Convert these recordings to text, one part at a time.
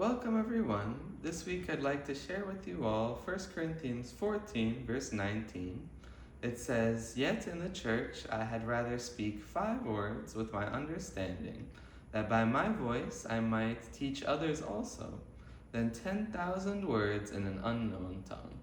Welcome everyone. This week I'd like to share with you all 1 Corinthians 14 verse 19. It says, "Yet in the church I had rather speak 5 words with my understanding, that by my voice I might teach others also, than 10,000 words in an unknown tongue."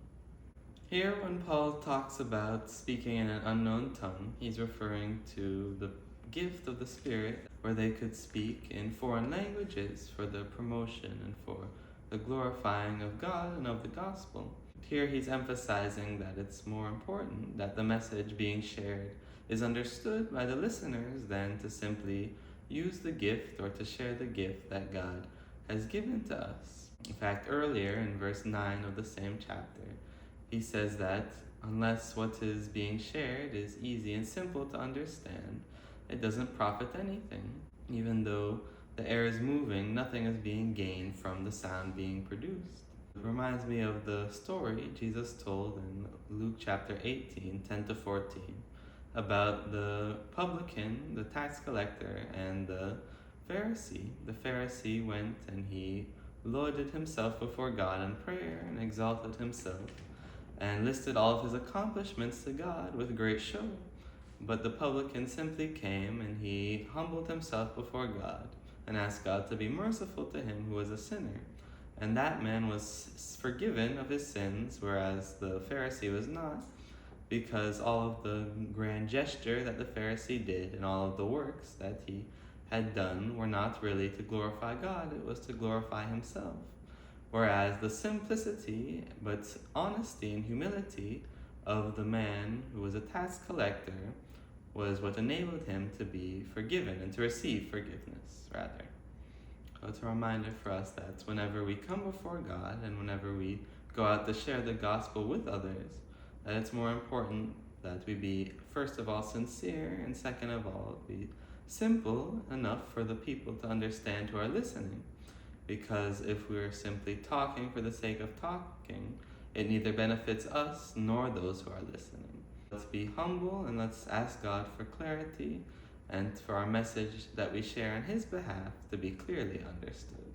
Here when Paul talks about speaking in an unknown tongue, he's referring to the gift of the Spirit, where they could speak in foreign languages for the promotion and for the glorifying of God and of the gospel. Here he's emphasizing that it's more important that the message being shared is understood by the listeners than to simply use the gift or to share the gift that God has given to us. In fact, earlier in verse 9 of the same chapter, he says that unless what is being shared is easy and simple to understand, it doesn't profit anything. Even though the air is moving, nothing is being gained from the sound being produced. It reminds me of the story Jesus told in Luke chapter 18, 10 to 14, about the publican, the tax collector, and the Pharisee. The Pharisee went and he lauded himself before God in prayer and exalted himself and listed all of his accomplishments to God with great show. But the publican simply came and he humbled himself before God and asked God to be merciful to him who was a sinner. And that man was forgiven of his sins, whereas the Pharisee was not, because all of the grand gesture that the Pharisee did and all of the works that he had done were not really to glorify God, it was to glorify himself. Whereas the simplicity, but honesty and humility of the man who was a tax collector was what enabled him to be forgiven and to receive forgiveness, rather. So it's a reminder for us that whenever we come before God and whenever we go out to share the gospel with others, that it's more important that we be, first of all, sincere, and second of all, be simple enough for the people to understand who are listening. Because if we're simply talking for the sake of talking, it neither benefits us nor those who are listening. Let's be humble and let's ask God for clarity and for our message that we share on His behalf to be clearly understood.